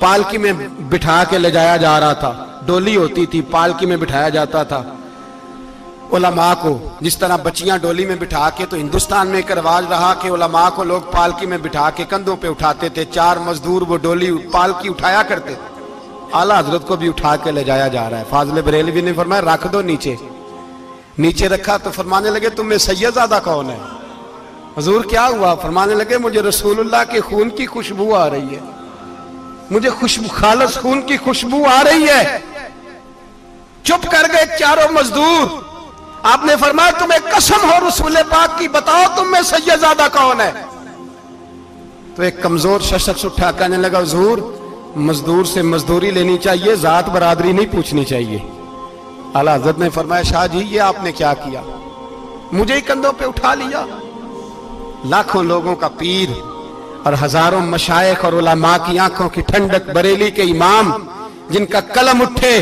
پالکی میں بٹھا کے لے جایا جا رہا تھا، ڈولی ہوتی تھی، پالکی میں بٹھایا جاتا تھا علماء کو، جس طرح بچیاں ڈولی میں بٹھا کے، تو ہندوستان میں ایک رواج رہا کہ علماء کو لوگ پالکی میں بٹھا کے کندھوں پہ اٹھاتے تھے، 4 مزدور وہ ڈولی پالکی اٹھایا کرتے تھے۔ اعلیٰ حضرت کو بھی اٹھا کے لے جایا جا رہا ہے۔ فاضل بریلوی نے فرمایا رکھ دو نیچے، نیچے رکھا تو فرمانے لگے تم میں سید زادہ کون ہے؟ حضور کیا ہوا؟ فرمانے لگے مجھے رسول اللہ کے خون کی خوشبو آ رہی ہے، مجھے خالص خون کی خوشبو آ رہی ہے۔ چپ کر گئے چاروں مزدور۔ آپ نے فرمایا تمہیں قسم ہو رسول پاک کی، بتاؤ تم میں سید زادہ کون ہے؟ تو ایک کمزور شخص اٹھا کہنے لگا حضور مزدور سے مزدوری لینی چاہیے، ذات برادری نہیں پوچھنی چاہیے۔ اعلیٰ حضرت نے فرمایا شاہ جی یہ آپ نے کیا کیا؟ مجھے ہی کندھوں پہ اٹھا لیا۔ لاکھوں لوگوں کا پیر اور ہزاروں مشائخ اور علماء کی آنکھوں کی ٹھنڈک، بریلی کے امام جن کا قلم اٹھے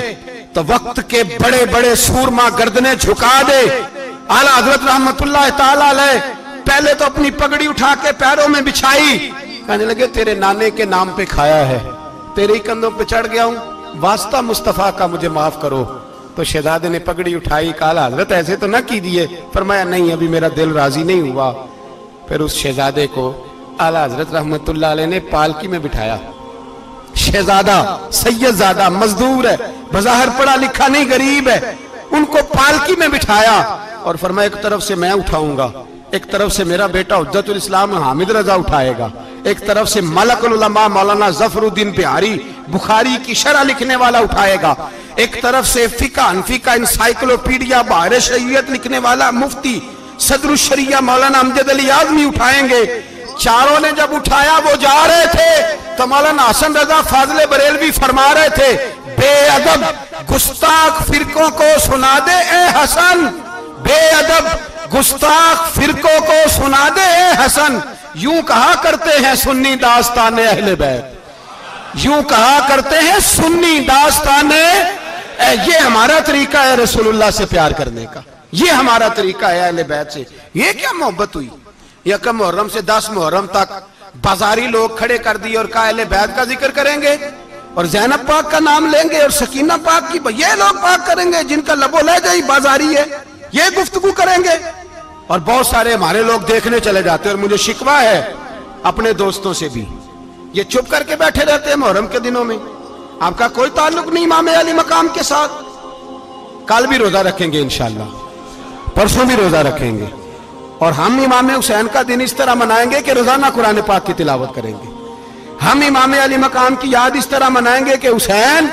تو وقت کے بڑے بڑے سورما گردنیں جھکا دے۔ اعلیٰ حضرت رحمت اللہ تعالیٰ علیہ پہلے تو اپنی پگڑی اٹھا کے پیروں میں بچھائی، کہنے لگے تیرے نانے کے نام پہ کھایا ہے، تیرے ہی کندھوں پہ چڑھ گیا ہوں، واسطہ مصطفیٰ کا مجھے معاف کرو۔ تو شہزادے نے پگڑی اٹھائی، کہا حضرت ایسے تو نہ کیجیے۔ فرمایا نہیں ابھی میرا دل راضی نہیں ہوا۔ پھر اس شہزادے کو اعلیٰ حضرت رحمت اللہ علیہ نے پالکی میں بٹھایا۔ شہزادہ سید زادہ مزدور ہے، بظاہر پڑھا لکھا نہیں، غریب ہے، ان کو پالکی میں بٹھایا اور فرمایا ایک طرف سے میں اٹھاؤں گا، ایک طرف سے میرا بیٹا حجت الاسلام حامد رضا اٹھائے گا، ایک طرف سے ملک العلماء مولانا ظفر الدین بہاری بخاری کی شرح لکھنے والا اٹھائے گا، ایک طرف سے فقہ حنفی کا انسائکلوپیڈیا بحر شریعت لکھنے والا مفتی صدر الشریعہ مولانا امجد علی اعظمی اٹھائیں گے۔ چاروں نے جب اٹھایا وہ جا رہے تھے تو مولانا حسن رضا فاضل بریلوی فرما رہے تھے بے ادب گستاخ فرقوں کو سنا دے اے حسن، بے ادب گستاخ فرقوں کو سنا دے اے حسن، یوں کہا کرتے ہیں سنی داستان اہل بیت، یوں کہا کرتے ہیں سنی داستان، یہ ہمارا طریقہ ہے رسول اللہ سے پیار کرنے کا، یہ ہمارا طریقہ ہے اہل بیت سے۔ یہ کیا محبت ہوئی؟ یکم محرم سے 10 محرم تک بازاری لوگ کھڑے کر دیے اور کہا اہل بیت کا ذکر کریں گے اور زینب پاک کا نام لیں گے اور سکینہ پاک کی، یہ لوگ پاک کریں گے جن کا لب و لہجہ ہی بازاری ہے، یہ گفتگو کریں گے۔ اور بہت سارے ہمارے لوگ دیکھنے چلے جاتے اور مجھے شکوہ ہے اپنے دوستوں سے بھی، یہ چپ کر کے بیٹھے رہتے ہیں محرم کے دنوں میں، آپ کا کوئی تعلق نہیں امام علی مقام کے ساتھ۔ کل بھی روزہ رکھیں گے انشاءاللہ، پرسوں بھی روزہ رکھیں گے، اور ہم امام حسین کا دن اس طرح منائیں گے کہ روزانہ قرآن پاک کی تلاوت کریں گے۔ ہم امام علی مقام کی یاد اس طرح منائیں گے کہ حسین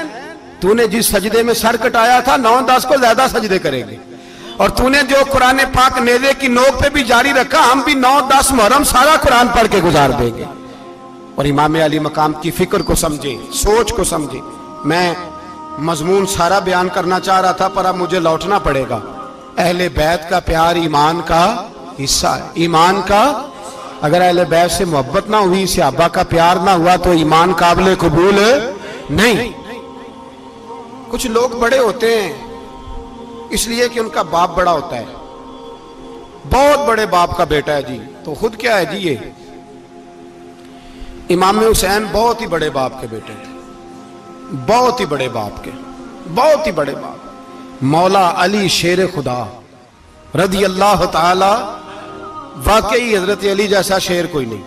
تو نے جس سجدے میں سر کٹایا تھا 9-10 کو زیادہ سجدے کریں گے، اور تو نے جو قرآن پاک نیزے کی نوک پہ بھی جاری رکھا، ہم بھی 9-10 محرم سارا قرآن پڑھ کے گزار دیں گے۔ اور امام علی مقام کی فکر کو سمجھیں، سوچ کو سمجھیں۔ میں مضمون سارا بیان کرنا چاہ رہا تھا پر اب مجھے لوٹنا پڑے گا۔ اہل بیت کا پیار ایمان کا حصہ ہے، ایمان کا، اگر اہل بیت سے محبت نہ ہوئی، صحابہ کا پیار نہ ہوا تو ایمان قابل قبول نہیں۔ کچھ لوگ بڑے ہوتے ہیں اس لیے کہ ان کا باپ بڑا ہوتا ہے، بہت بڑے باپ کا بیٹا ہے جی، تو خود کیا ہے جی، یہ امام حسین بہت ہی بڑے باپ کے بیٹے تھے، بہت ہی بڑے باپ کے، بہت ہی بڑے باپ، مولا علی شیر خدا رضی اللہ تعالی، واقعی حضرت علی جیسا شیر کوئی نہیں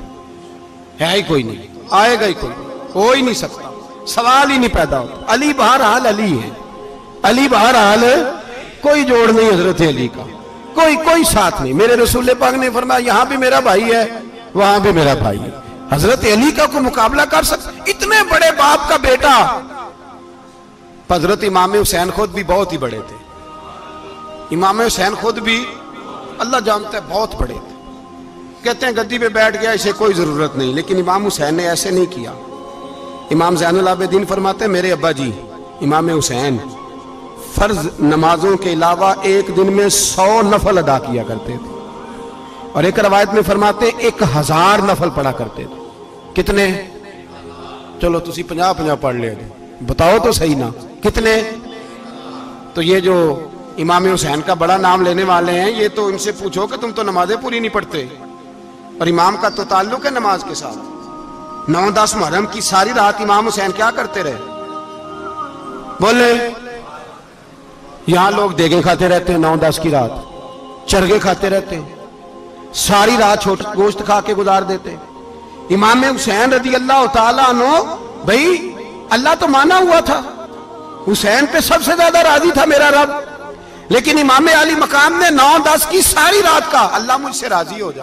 ہے، ہی کوئی نہیں، آئے گا ہی کوئی نہیں، ہو ہی نہیں سکتا، سوال ہی نہیں پیدا ہوتا۔ علی بہرحال علی ہے، علی بہرحال کوئی جوڑ نہیں حضرت علی کا، کوئی ساتھ نہیں۔ میرے رسول پاک نے فرمایا یہاں بھی میرا بھائی ہے وہاں بھی میرا بھائی ہے، حضرت علی کا کوئی مقابلہ کر سکتا؟ اتنے بڑے باپ کا بیٹا۔ حضرت امام حسین خود بھی بہت ہی بڑے تھے، امام حسین خود بھی اللہ جانتا ہے بہت بڑے تھے۔ کہتے ہیں گدی پہ بیٹھ گیا اسے کوئی ضرورت نہیں، لیکن امام حسین نے ایسے نہیں کیا۔ امام زین العابدین فرماتے ہیں میرے ابا جی امام حسین فرض نمازوں کے علاوہ ایک دن میں 100 نفل ادا کیا کرتے تھے، اور ایک روایت میں فرماتے ہیں 1000 نفل پڑھا کرتے تھے۔ کتنے؟ چلو تسی 50 پڑھ لے، بتاؤ تو صحیح نا کتنے؟ تو یہ جو امام حسین کا بڑا نام لینے والے ہیں، یہ تو ان سے پوچھو کہ تم تو نمازیں پوری نہیں پڑھتے، اور امام کا تو تعلق ہے نماز کے ساتھ. 9-10 محرم کی ساری رات امام حسین کیا کرتے رہے؟ بولے. یہاں لوگ دیگیں کھاتے رہتے ہیں 9-10 کی رات, چرگے کھاتے رہتے ہیں, ساری رات گوشت کھا کے گزار دیتے ہیں. امام حسین رضی اللہ تعالیٰ عنہ, بھائی اللہ تو مانا ہوا تھا, حسین پہ سب سے زیادہ راضی تھا میرا رب, لیکن امام علی مقام نے 9-10 کی ساری رات کا اللہ مجھ سے راضی ہو جا,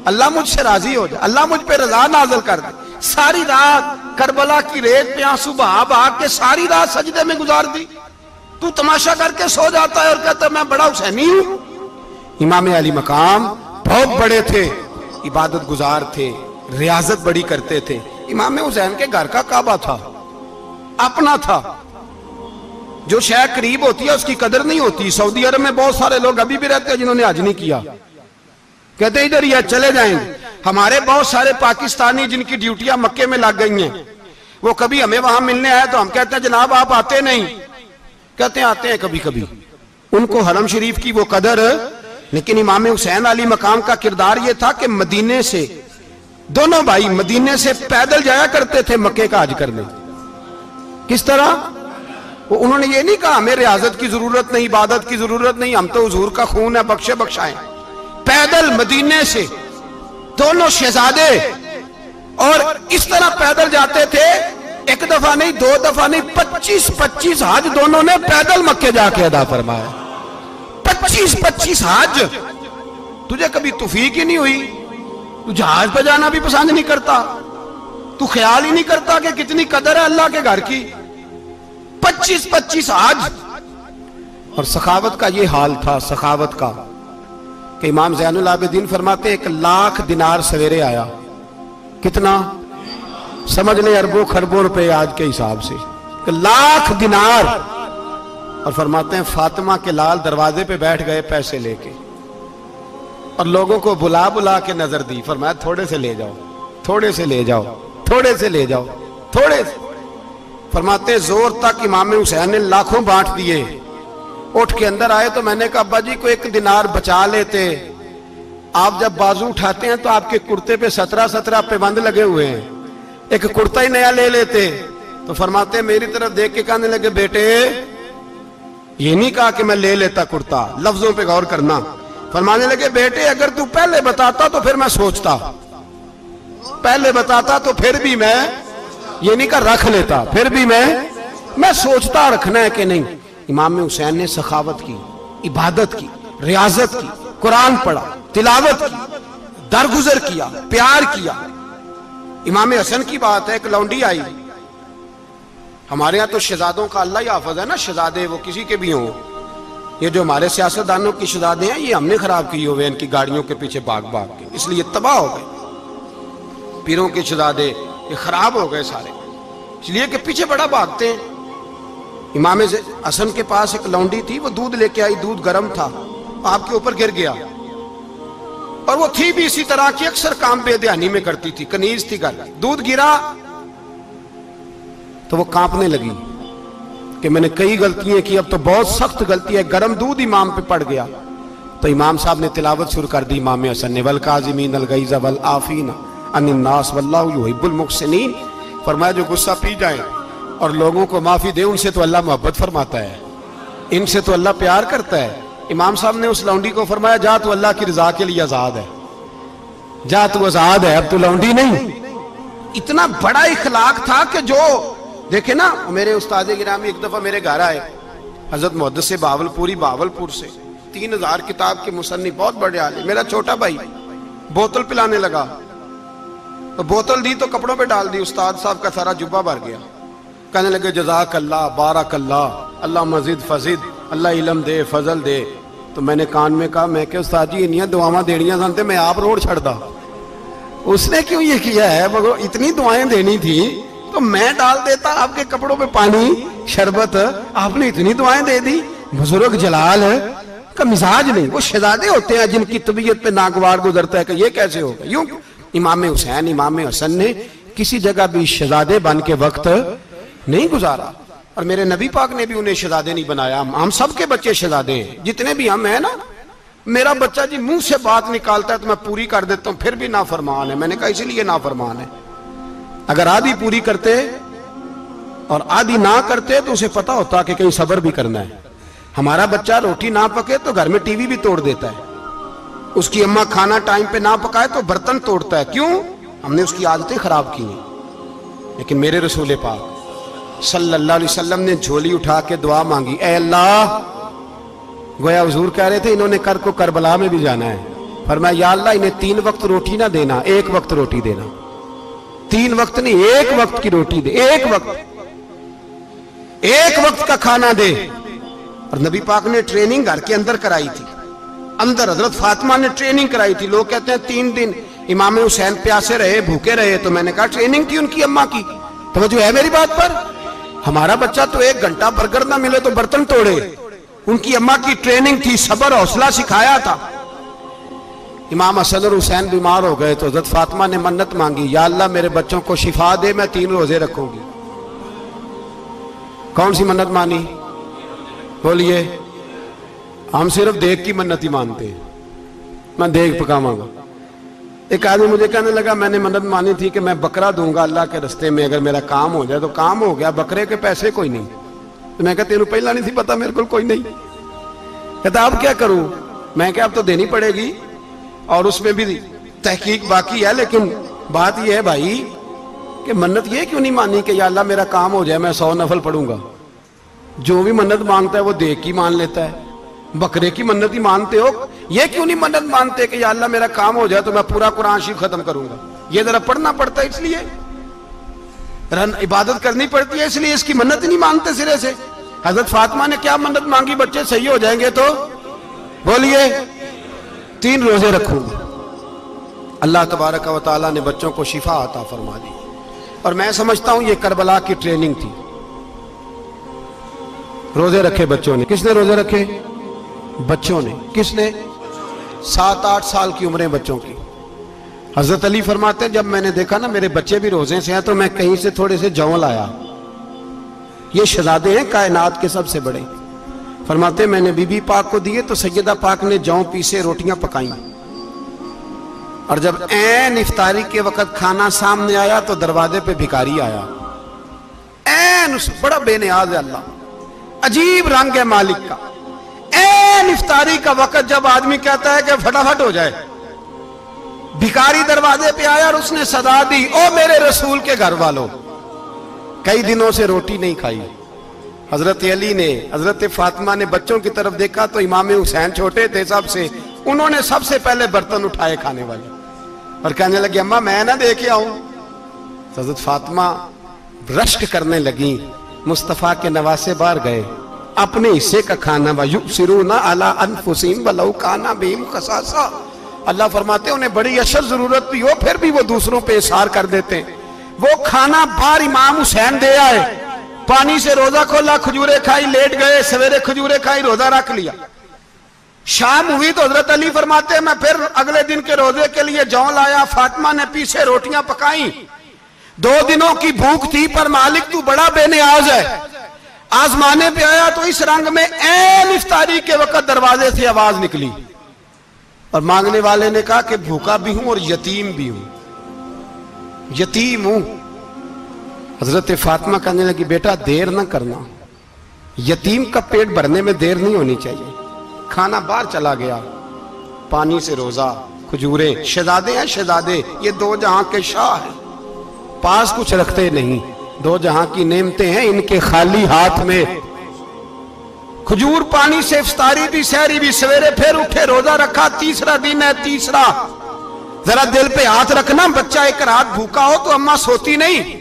اللہ مجھ سے راضی ہو جا, اللہ مجھ پہ رضا نازل کر دے. ساری رات کربلا کی ریت پہ آنسو بہا بہا کے ساری رات سجدے میں گزار دی. تو تماشا کر کے سو جاتا ہے اور کہتا ہے میں بڑا حسینی ہوں. امام علی مقام بہت بڑے تھے, عبادت گزار تھے, ریاضت بڑی کرتے تھے. امام حسین کے گھر کا کعبہ تھا, اپنا تھا. جو شے قریب ہوتی ہے اس کی قدر نہیں ہوتی. سعودی عرب میں بہت سارے لوگ ابھی بھی رہتے ہیں جنہوں نے حج نہیں کیا, کہتے ہیں ادھر یہ چلے جائیں. ہمارے بہت سارے پاکستانی جن کی ڈیوٹیاں مکے میں لگ گئی ہیں, وہ کبھی ہمیں وہاں ملنے آئے تو ہم کہتے ہیں جناب آپ آتے نہیں, کہتے ہیں آتے ہیں کبھی کبھی. ان کو حرم شریف کی وہ قدر. لیکن امام حسین علی مقام کا کردار یہ تھا کہ مدینے سے, دونوں بھائی مدینے سے پیدل جایا کرتے تھے مکے کا حج کرنے. کس طرح؟ انہوں نے یہ نہیں کہا ہمیں ریاضت کی ضرورت نہیں, عبادت کی ضرورت نہیں, ہم تو حضور کا خون ہے بخشے بخشائیں. پیدل مدینے سے دونوں شہزادے, اور اس طرح پیدل جاتے تھے. ایک دفعہ نہیں, 2 دفعہ نہیں, 25 حج دونوں نے پیدل مکے جا کے ادا فرمایا. 25 حج. تجھے کبھی توفیق ہی نہیں ہوئی؟ تو جہاز پہ جانا بھی پسند نہیں کرتا, تو خیال ہی نہیں کرتا کہ کتنی قدر ہے اللہ کے گھر کی. 25 حج. اور سخاوت کا یہ حال تھا, سخاوت کا, کہ امام زین العابدین فرماتے ہیں 1,00,000 دینار سویرے آیا. کتنا؟ سمجھ لیں اربوں خربوں روپے آج کے حساب سے, 1,00,000 دینار. اور فرماتے ہیں فاطمہ کے لال دروازے پہ بیٹھ گئے پیسے لے کے, اور لوگوں کو بلا بلا کے نظر دی. فرمایا تھوڑے سے لے جاؤ, تھوڑے سے لے جاؤ, تھوڑے سے لے جاؤ, تھوڑے سے. فرماتے ہیں زور تک امام حسین نے لاکھوں بانٹ دیے. اٹھ کے اندر آئے تو میں نے کہا ابا جی کو 1 دینار بچا لیتے. آپ جب بازو اٹھاتے ہیں تو آپ کے کرتے پہ 17 پیبند لگے ہوئے ہیں, ایک کرتا ہی نیا لے لیتے. تو فرماتے ہیں میری طرف دیکھ کے کہنے لگے بیٹے یہ نہیں کہا کہ میں لے لیتا کرتا, لفظوں پہ غور کرنا. فرمانے لگے بیٹے اگر تو پہلے بتاتا تو پھر میں سوچتا, پہلے بتاتا تو پھر بھی میں یہ نہیں کہا رکھ لیتا, پھر بھی میں سوچتا رکھنا ہے کہ نہیں. امام حسین نے سخاوت کی, عبادت کی, ریاضت کی, قرآن پڑھا, تلاوت کی, درگزر کیا, پیار کیا. امام حسن کی بات ہے, ایک لونڈی آئی. ہمارے ہاں تو شہزادوں کا اللہ ہی حافظ ہے نا, شہزادے وہ کسی کے بھی ہوں. یہ جو ہمارے سیاستدانوں کی شہزادے ہیں یہ ہم نے خراب کیے ہوئے, ان کی گاڑیوں کے پیچھے بھاگ بھاگ کے, اس لیے تباہ ہو گئے. پیروں کے شہزادے یہ خراب ہو گئے سارے, اس لیے کہ پیچھے بڑا بھاگتے ہیں. امام حسن کے پاس ایک لونڈی تھی, وہ دودھ لے کے آئی, دودھ گرم تھا, آپ کے اوپر گر گیا. اور وہ تھی بھی اسی طرح کی, اکثر کام بے دھیانی میں کرتی تھی, کنیز تھی گھر. دودھ گرا تو وہ کانپنے لگی کہ میں نے کئی غلطیاں کی, اب تو بہت سخت غلطی ہے. گرم دودھ امام پہ پڑ گیا تو امام صاحب نے تلاوت شروع کر دی امام حسن نے, والکاظمین الغیظ والعافین عن الناس واللہ یحب المحسنین. فرمایا جو غصہ پی جائیں اور لوگوں کو معافی دے, ان سے تو اللہ محبت فرماتا ہے, ان سے تو اللہ پیار کرتا ہے. امام صاحب نے اس لونڈی کو فرمایا جا تو اللہ کی رضا کے لیے آزاد ہے, جا تو آزاد ہے, اب تو لونڈی نہیں. اتنا بڑا اخلاق تھا کہ جو دیکھیں نا, میرے استاد گرامی ایک دفعہ میرے گھر آئے, حضرت محدث باولپوری, باولپور سے, 3000 کتاب کے مصنف, بہت بڑے عالم. میرا چھوٹا بھائی بوتل پلانے لگا, تو بوتل دی تو کپڑوں پہ ڈال دی, استاد صاحب کا سارا جبہ بھر گیا. کہنے لگے جزاک اللہ, بارک اللہ, اللہ مزید فزید, اللہ علم دے, فضل دے. تو میں نے کان میں کہا, میں کہ استاد جی انیاں دعاواں دینیاں سنتے, میں آپ روڑ چھڑ دا. اس نے کیوں یہ کیا ہے, مگر اتنی دعائیں دینی تھی تو میں ڈال دیتا آپ کے کپڑوں پہ پانی شربت, آپ نے اتنی دعائیں دے دی. بزرگ جلال کا مزاج نہیں. وہ شہزادے ہوتے ہیں جن کی طبیعت پہ ناگوار گزرتا ہے کہ یہ کیسے ہوگا. یوں امام حسین, امام حسن نے کسی جگہ بھی شہزادے بن کے وقت نہیں گزارا, اور میرے نبی پاک نے بھی انہیں شہزادے نہیں بنایا. ہم سب کے بچے شہزادے ہیں, جتنے بھی ہم ہیں نا, میرا بچہ جی منہ سے بات نکالتا ہے تو میں پوری کر دیتا ہوں، پھر بھی نافرمان ہے۔ میں نے کہا اسی لیے نافرمان ہے، اگر آدھی پوری کرتے اور آدھی نہ کرتے تو اسے پتا ہوتا کہ کہیں صبر بھی کرنا ہے۔ ہمارا بچہ روٹی نہ پکے تو گھر میں ٹی وی بھی توڑ دیتا ہے، اس کی اماں کھانا ٹائم پہ نہ پکائے تو برتن توڑتا ہے۔ کیوں؟ ہم نے اس کی عادتیں خراب کی ہیں۔ لیکن میرے رسول پاک صلی اللہ علیہ وسلم نے جھولی اٹھا کے دعا مانگی، اے اللہ، گویا حضور کہہ رہے تھے انہوں نے کو کربلا میں بھی جانا ہے، فرمایا یا اللہ انہیں 3 وقت روٹی نہ دینا، 1 وقت روٹی دینا، 3 وقت نہیں، 1 وقت کی روٹی دے، 1 وقت کا کھانا دے۔ اور نبی پاک نے ٹریننگ گھر کے اندر کرائی تھی، اندر حضرت فاطمہ نے ٹریننگ کرائی تھی۔ لوگ کہتے ہیں 3 دن امام حسین پیاسے رہے، بھوکے رہے، تو میں نے کہا ٹریننگ تھی ان کی اماں کی۔ توجہ ہے میری بات پر؟ ہمارا بچہ تو 1 گھنٹہ برگر نہ ملے تو برتن توڑے، ان کی اماں کی ٹریننگ تھی، صبر حوصلہ سکھایا تھا۔ امام حسن اور حسین بیمار ہو گئے تو حضرت فاطمہ نے منت مانگی، یا اللہ میرے بچوں کو شفا دے، میں 3 روزے رکھوں گی۔ کون سی منت مانی؟ بولیے۔ ہم صرف دیکھ کی منت ہی مانتے ہیں، میں دیکھ پکاواں گا۔ ایک آدمی مجھے کہنے لگا میں نے منت مانی تھی کہ میں بکرا دوں گا اللہ کے رستے میں، اگر میرا کام ہو جائے تو کام ہو گیا، بکرے کے پیسے کوئی نہیں۔ تو میں کہا تینوں پہلا نہیں تھی پتا میرے کو کوئی نہیں؟ کہتا اب کیا کروں؟ میں کہا اب تو دینی پڑے گی، اور اس میں بھی تحقیق باقی ہے، لیکن بات یہ ہے بھائی کہ منت یہ کیوں نہیں مانی کہ یا اللہ میرا کام ہو جائے میں 100 نفل پڑھوں گا؟ جو بھی منت مانگتا ہے وہ دیکھ کی مان لیتا ہے، بکرے کی منت ہی مانتے ہو، یہ کیوں نہیں منت مانتے کہ یا اللہ میرا کام ہو جائے تو میں پورا قرآن شریف ختم کروں گا؟ یہ ذرا پڑھنا پڑتا ہے، اس لیے عبادت کرنی پڑتی ہے، اس لیے اس کی منت ہی نہیں مانتے سرے سے۔ حضرت فاطمہ نے کیا منت مانگی؟ بچے صحیح ہو جائیں گے تو بولیے 3 روزے رکھوں گا۔ اللہ تبارک و تعالیٰ نے بچوں کو شفا عطا فرما دی، اور میں سمجھتا ہوں یہ کربلا کی ٹریننگ تھی۔ روزے رکھے بچوں نے۔ کس نے روزے رکھے؟ بچوں نے۔ کس نے؟ 7-8 سال کی عمریں بچوں کی۔ حضرت علی فرماتے ہیں جب میں نے دیکھا نا میرے بچے بھی روزے سے ہیں تو میں کہیں سے تھوڑے سے جوں لایا، یہ شہزادے ہیں کائنات کے سب سے بڑے۔ فرماتے ہیں میں نے بی بی پاک کو دیے تو سیدہ پاک نے جوں پیسے روٹیاں پکائیں، اور جب عین افطاری کے وقت کھانا سامنے آیا تو دروازے پہ بھکاری آیا، عین بڑا بے نیاز ہے اللہ، عجیب رنگ ہے مالک کا۔ عین افطاری کا وقت جب آدمی کہتا ہے کہ فٹافٹ ہو جائے، بھکاری دروازے پہ آیا اور اس نے صدا دی، او میرے رسول کے گھر والوں، کئی دنوں سے روٹی نہیں کھائی۔ حضرت علی نے، حضرت فاطمہ نے بچوں کی طرف دیکھا تو امام حسین چھوٹے تھے سب سے، انہوں نے سب سے پہلے برتن اٹھائے کھانے والے، اور کہنے لگے اماں میں نہ دے کے آؤں؟ حضرت فاطمہ رشک کرنے لگیں، مصطفیٰ کے نواسے باہر گئے، اپنے حصے کا کھانا وَيُؤْثِرُونَ عَلَىٰ أَنفُسِهِمْ وَلَوْ كَانَ بِهِمْ خَصَاصَةٌ، اللہ فرماتے ہیں انہیں بڑی اشد ضرورت بھی ہو پھر بھی وہ دوسروں پہ اثار کر دیتے ہیں۔ وہ کھانا باہر امام حسین دے آئے، پانی سے روزہ کھولا، کھجورے کھائی، لیٹ گئے، سویرے کھجورے کھائی، روزہ رکھ لیا۔ شام ہوئی تو حضرت علی فرماتے ہیں میں پھر اگلے دن کے روزے کے لیے جوں لایا، فاطمہ نے پیچھے روٹیاں پکائیں، 2 دنوں کی بھوک تھی، پر مالک تو بڑا بے نیاز ہے۔ آزمانے پہ آیا تو اس رنگ میں عین افطاری کے وقت دروازے سے آواز نکلی، اور مانگنے والے نے کہا کہ بھوکا بھی ہوں اور یتیم بھی ہوں، یتیم ہوں۔ حضرت فاطمہ کہنے لگی بیٹا دیر نہ کرنا، یتیم کا پیٹ بھرنے میں دیر نہیں ہونی چاہیے۔ کھانا باہر چلا گیا، پانی سے روزہ، کھجورے، شہزادے ہیں شہزادے، یہ 2 جہاں کے شاہ ہیں، پاس کچھ رکھتے نہیں، 2 جہاں کی نعمتیں ہیں ان کے خالی ہاتھ میں۔ کھجور پانی سے افطاری بھی، سحری بھی، سویرے پھر اٹھے، روزہ رکھا، تیسرا دن ہے، تیسرا۔ ذرا دل پہ ہاتھ رکھنا، بچہ ایک رات بھوکا ہو تو اماں سوتی نہیں،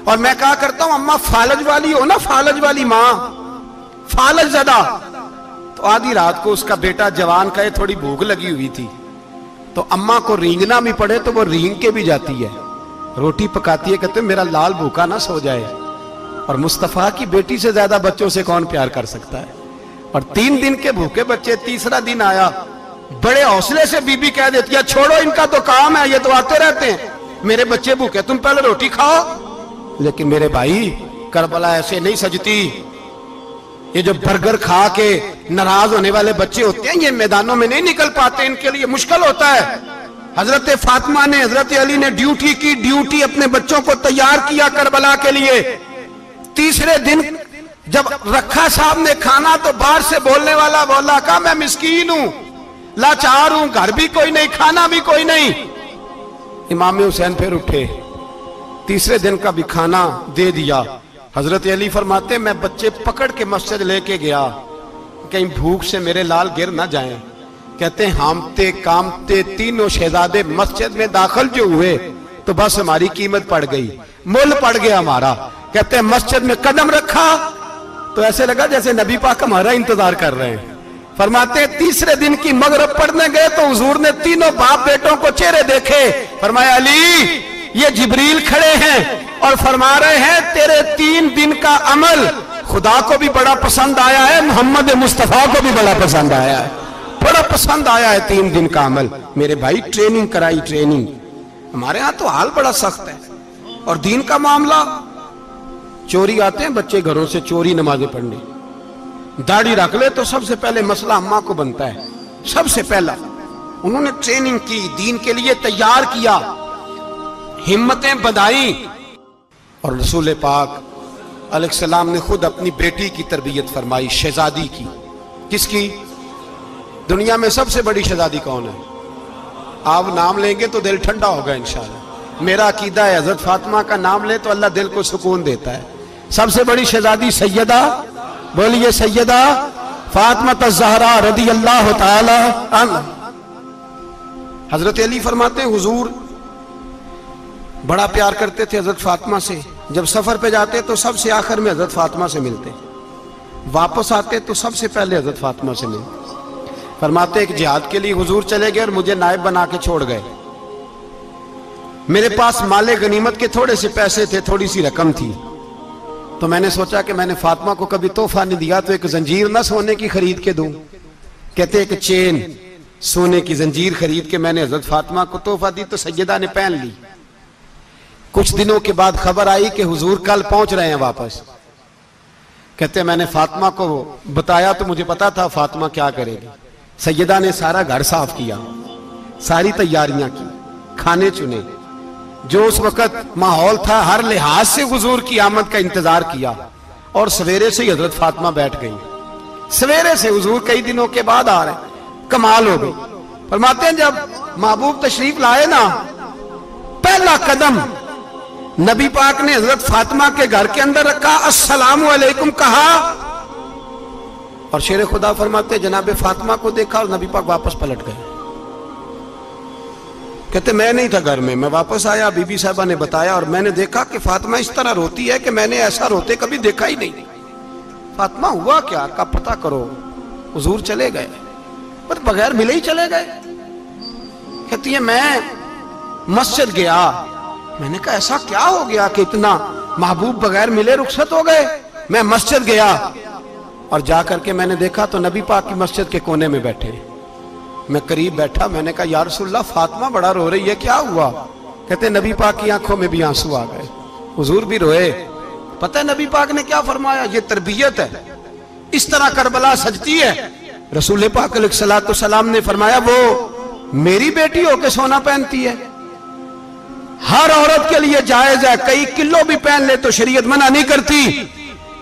اور میں کہا کرتا ہوں اماں فالج والی ہو نا، فالج والی ماں، فالج زدہ، تو آدھی رات کو اس کا بیٹا جوان کہے تھوڑی بھوک لگی ہوئی تھی، تو اماں کو رینگنا بھی پڑے تو وہ رینگ کے بھی جاتی ہے، روٹی پکاتی ہے، کہتے ہیں میرا لال بھوکا نہ سو جائے۔ اور مصطفیٰ کی بیٹی سے زیادہ بچوں سے کون پیار کر سکتا ہے؟ اور 3 دن کے بھوکے بچے، تیسرا دن آیا، بڑے حوصلے سے بی بی کہہ دیتی ہے چھوڑو ان کا تو کام ہے، یہ تو آتے رہتے ہیں، میرے بچے بھوکے تم پہلے روٹی کھاؤ۔ لیکن میرے بھائی کربلا ایسے نہیں سجتی، یہ جو برگر کھا کے ناراض ہونے والے بچے ہوتے ہیں، یہ میدانوں میں نہیں نکل پاتے، ان کے لیے مشکل ہوتا ہے۔ حضرت فاطمہ نے، حضرت علی نے ڈیوٹی کی، ڈیوٹی اپنے بچوں کو تیار کیا کربلا کے لیے۔ تیسرے دن جب رکھا صاحب نے کھانا تو باہر سے بولنے والا بولا، کہا میں مسکین ہوں، لاچار ہوں، گھر بھی کوئی نہیں، کھانا بھی کوئی نہیں۔ امام حسین پھر اٹھے، تیسرے دن کا بھی کھانا دے دیا۔ حضرت علی فرماتے میں بچے پکڑ کے مسجد لے کے گیا، کہیں بھوک سے میرے لال گر نہ جائیں۔ کہتے ہیں ہامتے کامتے تینوں شہزادے مسجد میں داخل جو ہوئے تو بس ہماری قیمت پڑ گئی، مول پڑ گیا ہمارا۔ کہتے ہیں مسجد میں قدم رکھا تو ایسے لگا جیسے نبی پاک ہمارا انتظار کر رہے ہیں۔ فرماتے ہیں تیسرے دن کی مغرب پڑھنے گئے تو حضور نے تینوں باپ بیٹوں کو چہرے دیکھے، فرمایا علی یہ جبریل کھڑے ہیں اور فرما رہے ہیں تیرے 3 دن کا عمل خدا کو بھی بڑا پسند آیا ہے، محمد مصطفیٰ کو بھی بڑا پسند آیا ہے، بڑا پسند آیا ہے 3 دن کا عمل۔ میرے بھائی ٹریننگ کرائی، ٹریننگ۔ ہمارے ہاں تو حال بڑا سخت ہے، اور دین کا معاملہ، چوری آتے ہیں بچے گھروں سے چوری نمازیں پڑھنے، داڑھی رکھ لے تو سب سے پہلے مسئلہ اماں کو بنتا ہے، سب سے پہلا۔ انہوں نے ٹریننگ کی، دین کے لیے تیار کیا، ہمتیں بدھائیں، اور رسول پاک علیہ السلام نے خود اپنی بیٹی کی تربیت فرمائی، شہزادی کی۔ کس کی؟ دنیا میں سب سے بڑی شہزادی کون ہے؟ آپ نام لیں گے تو دل ٹھنڈا ہوگا انشاءاللہ۔ میرا عقیدہ ہے حضرت فاطمہ کا نام لے تو اللہ دل کو سکون دیتا ہے۔ سب سے بڑی شہزادی سیدہ، بولیے سیدہ فاطمہ الزہرا رضی اللہ تعالی عنہ۔ حضرت علی فرماتے ہیں حضور بڑا پیار کرتے تھے حضرت فاطمہ سے، جب سفر پہ جاتے تو سب سے آخر میں حضرت فاطمہ سے ملتے، واپس آتے تو سب سے پہلے حضرت فاطمہ سے ملتے۔ فرماتے ایک جہاد کے لیے حضور چلے گئے اور مجھے نائب بنا کے چھوڑ گئے، میرے پاس مال غنیمت کے تھوڑے سے پیسے تھے، تھوڑی سی رقم تھی، تو میں نے سوچا کہ میں نے فاطمہ کو کبھی تحفہ نہیں دیا تو ایک زنجیر نہ سونے کی خرید کے دوں۔ کہتے ایک چین سونے کی زنجیر خرید کے میں نے حضرت فاطمہ کو تحفہ دی تو سیدہ نے پہن لی۔ کچھ دنوں کے بعد خبر آئی کہ حضور کل پہنچ رہے ہیں واپس۔ کہتے میں نے فاطمہ کو بتایا تو مجھے پتا تھا فاطمہ کیا کرے گی۔ سیدہ نے سارا گھر صاف کیا، ساری تیاریاں کی، کھانے چنے، جو اس وقت ماحول تھا ہر لحاظ سے حضور کی آمد کا انتظار کیا، اور سویرے سے ہی حضرت فاطمہ بیٹھ گئی۔ سویرے سے حضور کئی دنوں کے بعد آ رہے ہیں، کمال ہو گئی۔ فرماتے ہیں جب محبوب تشریف لائے نا، پہلا قدم نبی پاک نے حضرت فاطمہ کے گھر کے اندر رکھا، السلام علیکم کہا، اور شیر خدا فرماتے جناب فاطمہ کو دیکھا اور نبی پاک واپس پلٹ گئے۔ کہتے میں نہیں تھا گھر میں واپس آیا، بی بی صاحبہ نے بتایا اور میں نے دیکھا کہ فاطمہ اس طرح روتی ہے کہ میں نے ایسا روتے کبھی دیکھا ہی نہیں۔ فاطمہ ہوا کیا کا پتہ کرو۔ حضور چلے گئے، پر بغیر ملے ہی چلے گئے۔ کہتی ہے میں مسجد گیا، میں نے کہا ایسا کیا ہو گیا کہ اتنا محبوب بغیر ملے رخصت ہو گئے؟ میں مسجد گیا اور جا کر کے میں نے دیکھا تو نبی پاک کی مسجد کے کونے میں بیٹھے۔ میں قریب بیٹھا، میں نے کہا یا رسول اللہ فاطمہ بڑا رو رہی ہے، کیا ہوا؟ کہتے نبی پاک کی آنکھوں میں بھی آنسو آ گئے، حضور بھی روئے۔ پتہ ہے نبی پاک نے کیا فرمایا؟ یہ تربیت ہے، اس طرح کربلا سجتی ہے۔ رسول پاک علیہ السلام نے فرمایا وہ میری بیٹی ہو کے سونا پہنتی ہے، ہر عورت کے لیے جائز ہے، کئی کلو بھی پہن لے تو شریعت منع نہیں کرتی۔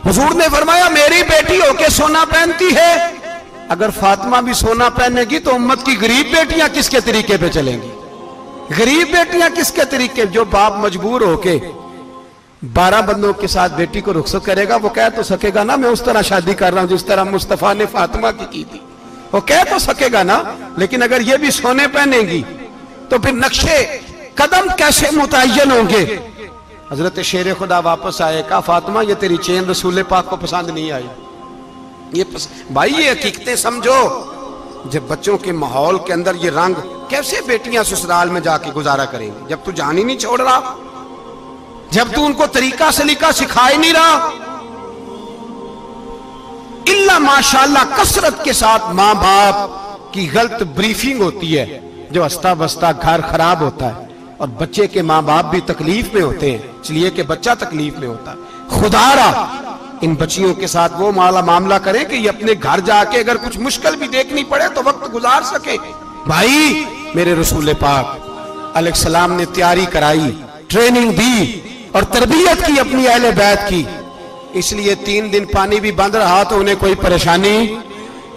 حضور نے فرمایا میری بیٹی ہو کے سونا پہنتی ہے، اگر فاطمہ بھی سونا پہنے گی تو امت کی غریب بیٹیاں کس کے طریقے پہ چلیں گی؟ غریب بیٹیاں کس کے طریقے؟ جو باپ مجبور ہو کے 12 بندوں کے ساتھ بیٹی کو رخصت کرے گا وہ کہہ تو سکے گا نا میں اس طرح شادی کر رہا ہوں جس طرح مصطفیٰ نے فاطمہ کی تھی، وہ کہہ تو سکے گا نا، لیکن اگر یہ بھی سونے پہنے گی تو پھر نقشے قدم کیسے متعین ہوں گے؟ حضرت شیر خدا واپس آئے، کہا فاطمہ یہ تیری چین رسول پاک کو پسند نہیں آئی۔ بھائی یہ حقیقتیں سمجھو، جب بچوں کے ماحول کے اندر یہ رنگ، کیسے بیٹیاں سسرال میں جا کے گزارا کریں گی جب تو جان ہی نہیں چھوڑ رہا، جب تو ان کو طریقہ سلیقہ سکھا ہی نہیں رہا؟ اللہ ماشاءاللہ کثرت کے ساتھ ماں باپ کی غلط بریفنگ ہوتی ہے، جو ہستا بستا گھر خراب ہوتا ہے، اور بچے کے ماں باپ بھی تکلیف میں ہوتے ہیں، اس لیے کہ بچہ تکلیف میں ہوتا ہے۔ خدا را ان بچیوں کے ساتھ وہ معاملہ کریں کہ یہ اپنے گھر جا کے اگر کچھ مشکل بھی دیکھنی پڑے تو وقت گزار سکے۔ بھائی میرے رسول پاک علیہ السلام نے تیاری کرائی، ٹریننگ دی اور تربیت کی اپنی اہل بیت کی، اس لیے 3 دن پانی بھی بند رہا تو انہیں کوئی پریشانی۔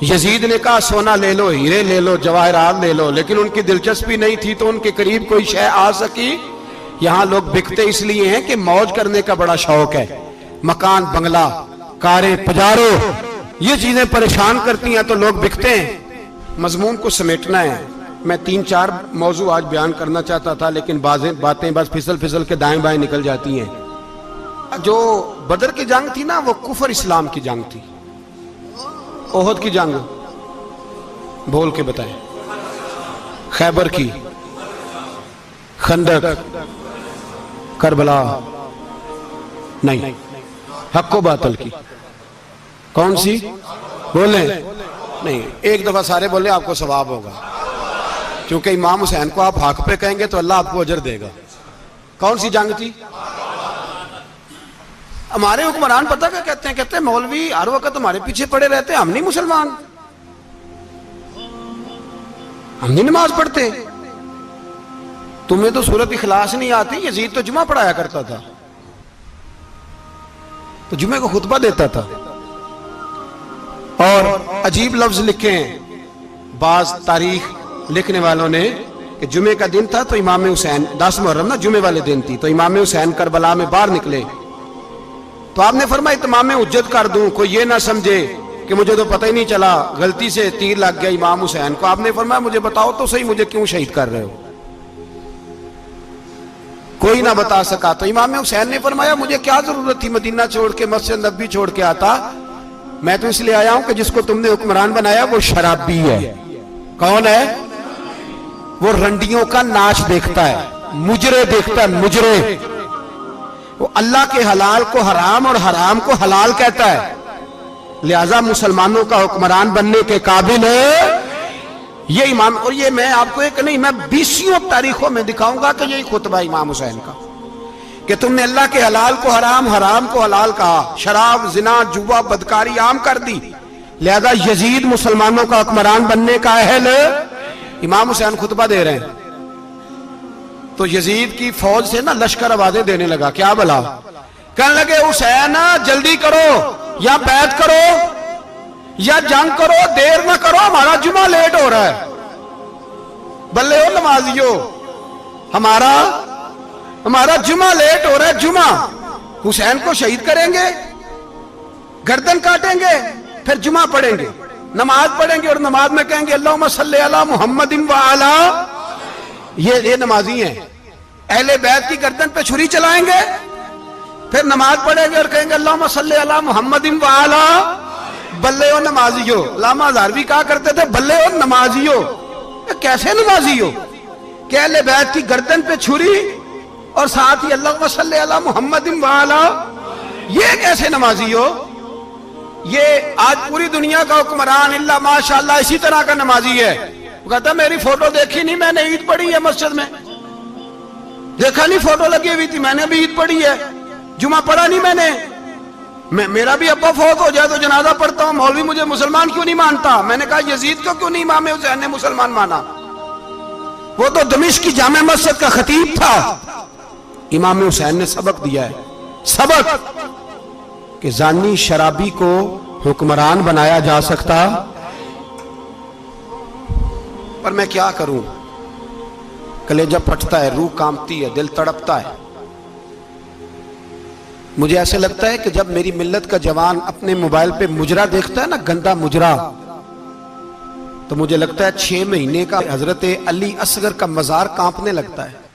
یزید نے کہا سونا لے لو، ہیرے لے لو، جواہرات لے لو، لیکن ان کی دلچسپی نہیں تھی تو ان کے قریب کوئی شے آ سکی۔ یہاں لوگ بکتے اس لیے ہیں کہ موج کرنے کا بڑا شوق ہے، مکان بنگلہ کاریں پجارو یہ چیزیں پریشان کرتی ہیں تو لوگ بکتے ہیں۔ مضمون کو سمیٹنا ہے، میں 3-4 موضوع آج بیان کرنا چاہتا تھا لیکن باتیں بس پھسل کے دائیں بائیں نکل جاتی ہیں۔ جو بدر کی جنگ تھی نا وہ کفر اسلام کی جنگ تھی، احد کی جنگ بول کے بتائیں، خیبر کی، خندق، کربلا نہیں، حق و باطل کی، کون سی بولیں؟ نہیں، ایک دفعہ سارے بولیں آپ کو ثواب ہوگا، کیونکہ امام حسین کو آپ حق پہ کہیں گے تو اللہ آپ کو اجر دے گا۔ کون سی جنگ تھی؟ ہمارے حکمران پتہ کیا کہتے ہیں مولوی ہر وقت ہمارے پیچھے پڑے رہتے ہیں، ہم نہیں مسلمان، ہم نہیں نماز پڑھتے، تمہیں تو سورۃ اخلاص نہیں آتی۔ یزید تو جمعہ پڑھایا کرتا تھا، تو جمعے کو خطبہ دیتا تھا، اور عجیب لفظ لکھے ہیں بعض تاریخ لکھنے والوں نے کہ جمعے کا دن تھا تو امام حسین 10 محرم نا جمعے والے دن تھی، تو امام حسین کربلا میں باہر نکلے تو آپ نے فرمایا اتمام حجت کر دوں، کوئی یہ نہ سمجھے کہ مجھے تو پتہ ہی نہیں چلا غلطی سے تیر لگ گیا امام حسین کو۔ آپ نے فرمایا مجھے بتاؤ تو صحیح مجھے کیوں شہید کر رہے ہو؟ کوئی نہ بتا سکا تو امام حسین نے فرمایا مجھے کیا ضرورت تھی مدینہ چھوڑ کے مسجد نبوی چھوڑ کے آتا، میں تو اس لیے آیا ہوں کہ جس کو تم نے حکمران بنایا وہ شرابی ہے۔ کون ہے وہ؟ رنڈیوں کا ناچ دیکھتا ہے، مجرے دیکھتا ہے، مجرے، وہ اللہ کے حلال کو حرام اور حرام کو حلال کہتا ہے، لہذا مسلمانوں کا حکمران بننے کے قابل ہے یہ امام۔ اور یہ میں آپ کو ایک نہیں، میں 20 تاریخوں میں دکھاؤں گا کہ یہی خطبہ امام حسین کا کہ تم نے اللہ کے حلال کو حرام، حرام کو حلال کہا، شراب، زنا، جوا، بدکاری عام کر دی، لہذا یزید مسلمانوں کا حکمران بننے کا اہل۔ امام حسین خطبہ دے رہے ہیں تو یزید کی فوج سے نا لشکر آوازیں دینے لگا، کیا بلا؟ کہنے لگے حسین جلدی کرو، یا بیعت کرو یا جنگ کرو، دیر نہ کرو، ہمارا جمعہ لیٹ ہو رہا ہے۔ بلے ہو نمازیو، ہمارا جمعہ لیٹ ہو رہا ہے۔ جمعہ حسین کو شہید کریں گے، گردن کاٹیں گے، پھر جمعہ پڑھیں گے، نماز پڑھیں گے اور نماز میں کہیں گے اللہم صلی علی محمد وعلا، یہ نمازی ہیں۔ اہل بیت کی گردن پہ چھری چلائیں گے، پھر نماز پڑھیں گے اور کہیں گے اللہم صلی علی محمد وعلا، بلے ہو نمازیو۔ علامہ ہزاروی کہا کرتے تھے بلے ہو نمازیو۔ کیسے نمازیو کہ اہل بیت کی گردن پہ چھری اور ساتھ ہی اللہم صلی علی محمد وعلا، یہ کیسے نمازیو؟ یہ آج پوری دنیا کا حکمران اللہ ماشاءاللہ اسی طرح کا نمازی ہے۔ وہ کہتا میری فوٹو دیکھی نہیں، میں نے عید پڑھی ہے مسجد میں، دیکھا نہیں فوٹو لگی ہوئی تھی، میں نے بھی عید پڑھی ہے، جمعہ پڑھا نہیں میں نے، میرا بھی ابا فوت ہو جائے تو جنازہ پڑھتا ہوں، مولوی مجھے مسلمان کیوں نہیں مانتا؟ میں نے کہا یزید کو کیوں نہیں امام حسین نے مسلمان مانا؟ وہ تو دمشق کی جامع مسجد کا خطیب تھا۔ امام حسین نے سبق دیا ہے، سبق کہ زانی شرابی کو حکمران بنایا جا سکتا، پر میں کیا کروں، کلیجہ پھٹتا ہے، روح کانپتی ہے، دل تڑپتا ہے۔ مجھے ایسے لگتا ہے کہ جب میری ملت کا جوان اپنے موبائل پہ مجرا دیکھتا ہے نا، گندا مجرا، تو مجھے لگتا ہے 6 مہینے کا حضرت علی اصغر کا مزار کانپنے لگتا ہے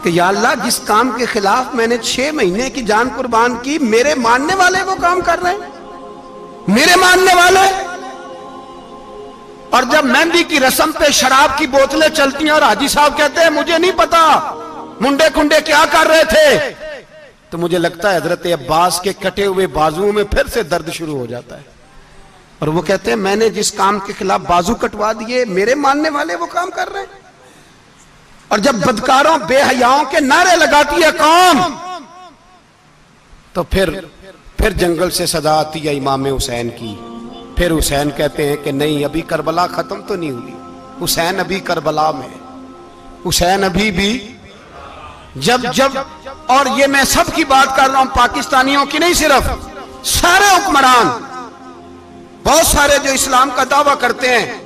کہ یا اللہ جس کام کے خلاف میں نے 6 مہینے کی جان قربان کی، میرے ماننے والے وہ کام کر رہے ہیں، میرے ماننے والے۔ اور جب مہندی کی رسم پہ شراب کی بوتلیں چلتی ہیں اور حاجی صاحب کہتے ہیں مجھے نہیں پتا منڈے کنڈے کیا کر رہے تھے، تو مجھے لگتا ہے حضرت عباس کے کٹے ہوئے بازوؤں میں پھر سے درد شروع ہو جاتا ہے، اور وہ کہتے ہیں میں نے جس کام کے خلاف بازو کٹوا دیے، میرے ماننے والے وہ کام کر رہے ہیں۔ اور جب بدکاروں بے حیاؤں کے نعرے لگاتی ہے قوم تو پھر جنگل سے صدا آتی ہے امام حسین کی. پھر حسین کہتے ہیں کہ نہیں، ابھی کربلا ختم تو نہیں ہوئی، حسین ابھی کربلا میں، حسین ابھی بھی جب اور یہ میں سب کی بات کر رہا ہوں، پاکستانیوں کی نہیں، صرف سارے حکمران، بہت سارے جو اسلام کا دعویٰ کرتے ہیں،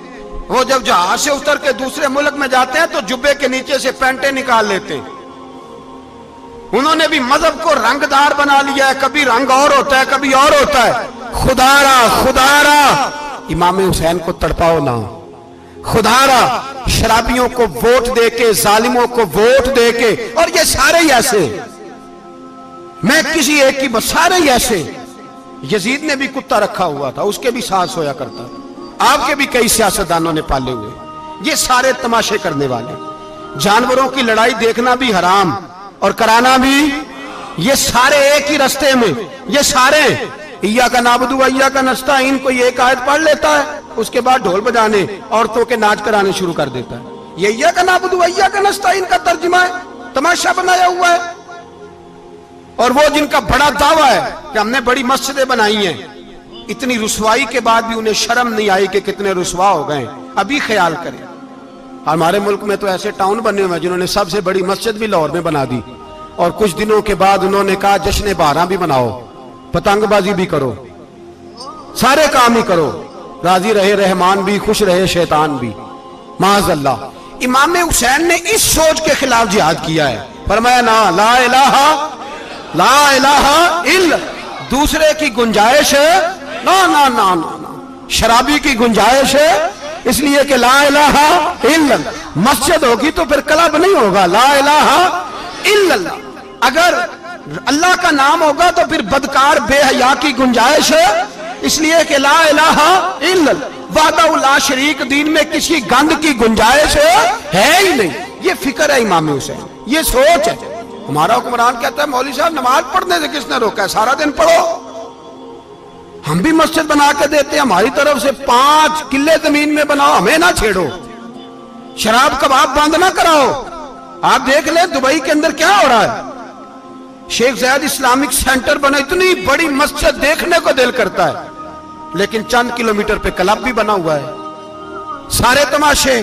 وہ جب جہاز سے اتر کے دوسرے ملک میں جاتے ہیں تو جبے کے نیچے سے پینٹیں نکال لیتے ہیں. انہوں نے بھی مذہب کو رنگ دار بنا لیا ہے، کبھی رنگ اور ہوتا ہے کبھی اور ہوتا ہے. خدا را امام حسین کو تڑپاؤ نہ، خدا را شرابیوں کو ووٹ دے کے، ظالموں کو ووٹ دے کے، اور یہ سارے ہی ایسے، میں کسی ایک کی بس، سارے ہی ایسے. یزید نے بھی کتا رکھا ہوا تھا، اس کے بھی سانس ہویا کرتا تھا، آپ کے بھی کئی سیاستدانوں نے پالے ہوئے. یہ سارے تماشے کرنے والے، جانوروں کی لڑائی دیکھنا بھی حرام اور کرانا بھی، یہ سارے ایک ہی رستے میں، یہ سارے ایاک نعبد و ایاک نستعین کوئی ایک آیت پڑھ لیتا ہے، اس کے بعد ڈھول بجانے، عورتوں کے ناچ کرانے شروع کر دیتا ہے. یہ ایاک نعبد و ایاک نستعین کا ترجمہ ہے، تماشا بنایا ہوا ہے. اور وہ جن کا بڑا دعویٰ ہے کہ ہم نے بڑی مسجدیں بنائی ہیں، اتنی رسوائی کے بعد بھی انہیں شرم نہیں آئی کہ کتنے رسوا ہو گئے. ابھی خیال کریں، ہمارے ملک میں تو ایسے ٹاؤن بنے ہوئے ہیں جنہوں نے سب سے بڑی مسجد بھی لاہور میں بنا دی، اور کچھ دنوں کے بعد انہوں نے کہا جشن بہاراں بھی بناؤ، پتنگ بازی بھی کرو، سارے کام ہی کرو، راضی رہے رحمان بھی، خوش رہے شیطان بھی. معاذ اللہ. امام حسین نے اس سوچ کے خلاف جہاد کیا ہے، فرمایا نا لا الہ الا، دوسرے کی گنجائش ہے نا، شرابی کی گنجائش ہے، اس لیے کہ لا الہ الا، مسجد ہوگی تو پھر کلب نہیں ہوگا، لا الہ الا اللہ. اگر اللہ کا نام ہوگا تو پھر بدکار بے حیا کی گنجائش ہے، اس لیے کہ لا الہ الا اللہ، وحدہ لا شریک، دین میں کسی گند کی گنجائش ہے ہی نہیں. یہ فکر ہے امام حسین، یہ سوچ ہے. ہمارا حکمران کہتا ہے مولوی صاحب نماز پڑھنے سے کس نے روکا ہے، سارا دن پڑھو. ہم بھی مسجد بنا کے دیتے ہیں، ہماری طرف سے 5 کلے زمین میں بناؤ، ہمیں نہ چھیڑو. شراب کباب بند نہ کراؤ. آپ دیکھ لیں دبئی کے اندر کیا ہو رہا ہے، شیخ زید اسلامک سینٹر بنا، اتنی بڑی مسجد دیکھنے کو دل کرتا ہے، لیکن چند کلومیٹر پہ کلب بھی بنا ہوا ہے، سارے تماشے.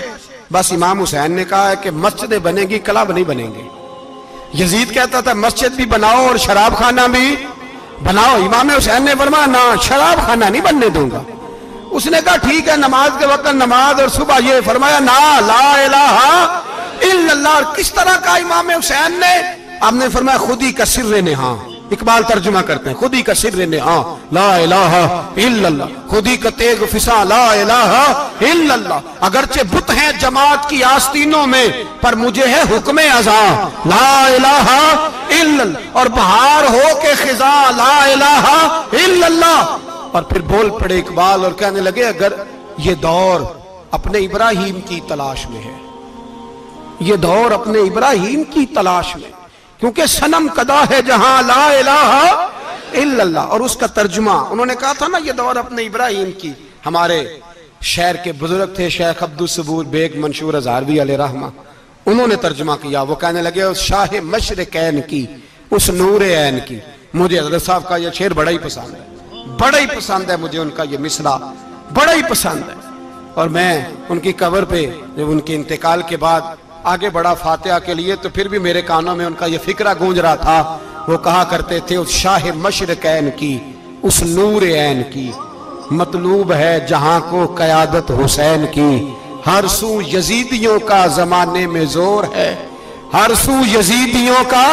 بس امام حسین نے کہا ہے کہ مسجدیں بنے گی، کلب نہیں بنیں گے. یزید کہتا تھا مسجد بھی بناؤ اور شراب خانہ بھی بناؤ. امام حسین نے فرمایا نہ، شراب خانہ نہیں بننے دوں گا. اس نے کہا ٹھیک ہے، نماز کے وقت نماز اور صبح یہ. فرمایا نا لا الہ الا اللہ. اور کس طرح کا امام حسین نے، آپ نے فرمایا خودی کا سر نہاں. اقبال ترجمہ کرتے ہیں خودی کا سر نہاں لا الہ الا اللہ، خودی کا تیغ فساں لا الہ الا اللہ. اگرچہ بت ہیں جماعت کی آستینوں میں، پر مجھے ہے حکم ازاں لا الہ الا اللہ. اور بہار ہو کے خزاں لا الہ الا اللہ. اور پھر بول پڑے اقبال اور کہنے لگے اگر یہ دور اپنے ابراہیم کی تلاش میں ہے، یہ دور اپنے ابراہیم کی تلاش میں، کیونکہ صنم کدا ہے جہاں لا الہ الا اللہ. اور اس کا ترجمہ انہوں نے کہا تھا نا، یہ دور اپنے ابراہیم کی. ہمارے شہر کے بزرگ تھے شیخ عبدالصبور بیگ منشور ہزاروی علیہ رحمہ، انہوں نے ترجمہ کیا. وہ کہنے لگے اس شاہ مشرقین کی، اس نور عین کی. مجھے حضرت صاحب کا یہ شعر بڑا ہی پسند ہے، بڑا ہی پسند ہے مجھے، ان کا یہ مصرع بڑا ہی پسند ہے. اور میں ان کی قبر پہ جب ان کے انتقال کے بعد آگے بڑھا فاتحہ کے لیے، تو پھر بھی میرے کانوں میں ان کا یہ فکرہ گونج رہا تھا. وہ کہا کرتے تھے اس شاہ مشرقین کی، اس نور عین کی، مطلوب ہے جہاں کو قیادت حسین کی. ہر سو یزیدیوں کا زمانے میں زور ہے، ہر سو یزیدیوں کا.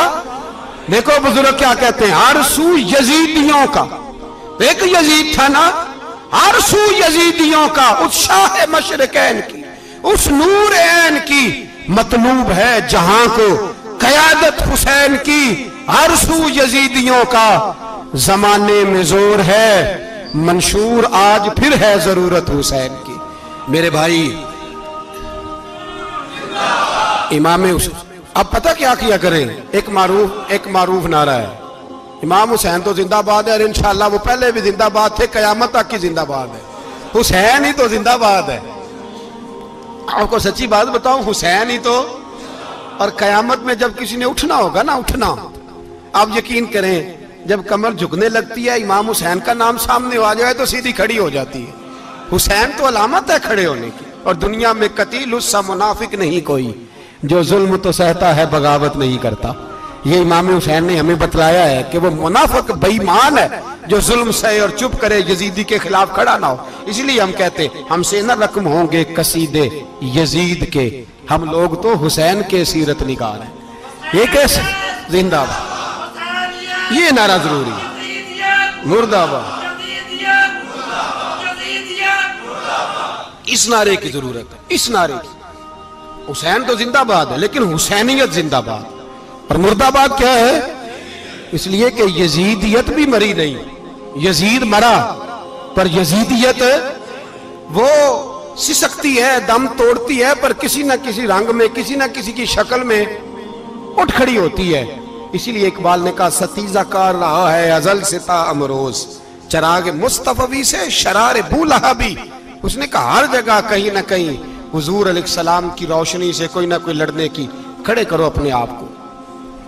دیکھو بزرگ کیا کہتے ہیں، ہر سو یزیدیوں کا. ایک یزید تھا نا، ہر سو یزیدیوں کا، اس شاہ مشرقین کی، اس نور عین کی، مطلوب ہے جہاں کو قیادت حسین کی. ہر سو یزیدیوں کا زمانے میں زور ہے، منشور آج پھر ہے ضرورت حسین کی. میرے بھائی امام حسین، اب پتہ کیا کریں، ایک معروف نعرہ ہے، امام حسین تو زندہ باد ہے، اور انشاءاللہ وہ پہلے بھی زندہ باد تھے، قیامت تک کی زندہ باد ہے. حسین ہی تو زندہ باد ہے. آپ کو سچی بات بتاؤں، حسین ہی تو. اور قیامت میں جب کسی نے اٹھنا ہوگا نا، اٹھنا، آپ یقین کریں جب کمر جھکنے لگتی ہے امام حسین کا نام سامنے آ جائے تو سیدھی کھڑی ہو جاتی ہے. حسین تو علامت ہے کھڑے ہونے کی. اور دنیا میں قتیل اس سا منافق نہیں کوئی جو ظلم تو سہتا ہے بغاوت نہیں کرتا. یہ امام حسین نے ہمیں بتلایا ہے کہ وہ منافق بے ایمان ہے جو ظلم سہے اور چپ کرے, یزیدی کے خلاف کھڑا نہ ہو. اس لیے ہم کہتے ہم سے نہ رقم ہوں گے قصیدے یزید کے, ہم لوگ تو حسین کے سیرت نگار ہیں. یہ کیسے زندہ باد, یہ نعرہ ضروری ہے. مرد آباد, اس نعرے کی ضرورت ہے, اس نعرے کی. حسین تو زندہ باد ہے لیکن حسینیت زندہ باد. اور مرد آباد کیا ہے؟ اس لیے کہ یزیدیت بھی مری نہیں, یزید مرا پر یزیدیت وہ سسکتی ہے, دم توڑتی ہے, پر کسی نہ کسی رنگ میں, کسی نہ کسی کی شکل میں اٹھ کھڑی ہوتی ہے. اسی لیے اقبال نے کہا ستیزہ کار رہا ہے ازل سے تا امروز, چراغ مصطفی سے شرار بو لہبی. اس نے کہا ہر جگہ کہیں نہ کہیں حضور علیہ السلام کی روشنی سے کوئی نہ کوئی لڑنے کی. کھڑے کرو اپنے آپ کو.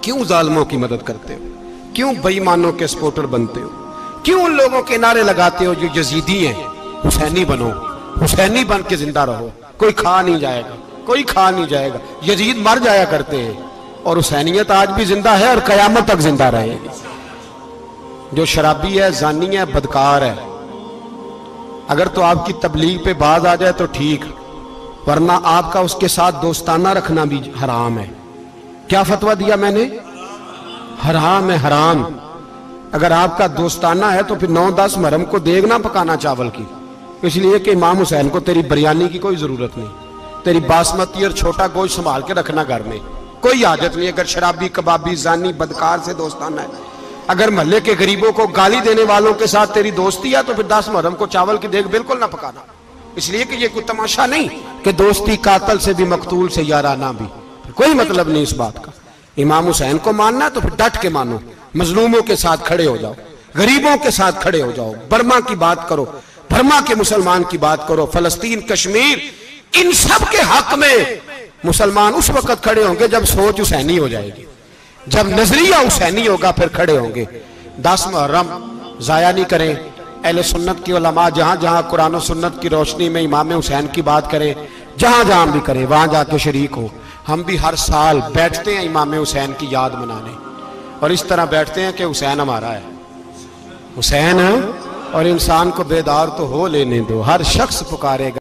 کیوں ظالموں کی مدد کرتے ہو؟ کیوں بے ایمانوں کے سپورٹر بنتے ہو؟ کیوں ان لوگوں کے نعرے لگاتے ہو جو یزیدی ہیں؟ حسینی بنو, حسینی بن کے زندہ رہو. کوئی کھا نہیں جائے گا, کوئی کھا نہیں جائے گا. یزید مر جایا کرتے ہیں اور حسینیت آج بھی زندہ ہے اور قیامت تک زندہ رہے گی. جو شرابی ہے, زانی ہے, بدکار ہے, اگر تو آپ کی تبلیغ پہ باز آ جائے تو ٹھیک, ورنہ آپ کا اس کے ساتھ دوستانہ رکھنا بھی حرام ہے. کیا فتویٰ دیا میں نے؟ حرام ہے, حرام. اگر آپ کا دوستانہ ہے تو پھر 9-10 محرم کو دیگ نہ پکانا چاول کی, اس لیے کہ امام حسین کو تیری بریانی کی کوئی ضرورت نہیں. تیری باسمتی اور چھوٹا گوشت سنبھال کے رکھنا گھر میں, کوئی حاجت نہیں. اگر شرابی, کبابی, زانی, بدکار سے دوستانہ ہے, اگر محلے کے غریبوں کو گالی دینے والوں کے ساتھ تیری دوستی ہے تو پھر 10 محرم کو چاول کی دیگ بالکل نہ پکانا. اس لیے کہ یہ کوئی تماشا نہیں کہ دوستی قاتل سے بھی مقتول سے یارانہ بھی, کوئی مطلب نہیں اس بات کا. امام حسین کو ماننا تو پھر ڈٹ کے مانو, مظلوموں کے ساتھ کھڑے ہو جاؤ, غریبوں کے ساتھ کھڑے ہو جاؤ, برما کی بات کرو, برما کے مسلمان کی بات کرو, فلسطین, کشمیر, ان سب کے حق میں مسلمان اس وقت کھڑے ہوں گے جب سوچ حسینی ہو جائے گی, جب نظریہ حسینی ہوگا پھر کھڑے ہوں گے. 10 محرم ضائع نہیں کریں. اہل سنت کی علماء جہاں جہاں قرآن و سنت کی روشنی میں امام حسین کی بات کریں, جہاں جہاں بھی کریں, وہاں جا کے شریک ہو. ہم بھی ہر سال بیٹھتے ہیں امام حسین کی یاد منانے, اور اس طرح بیٹھتے ہیں کہ حسین ہمارا ہے, حسین ہے, اور انسان کو بیدار تو ہو لینے دو. ہر شخص پکارے گا.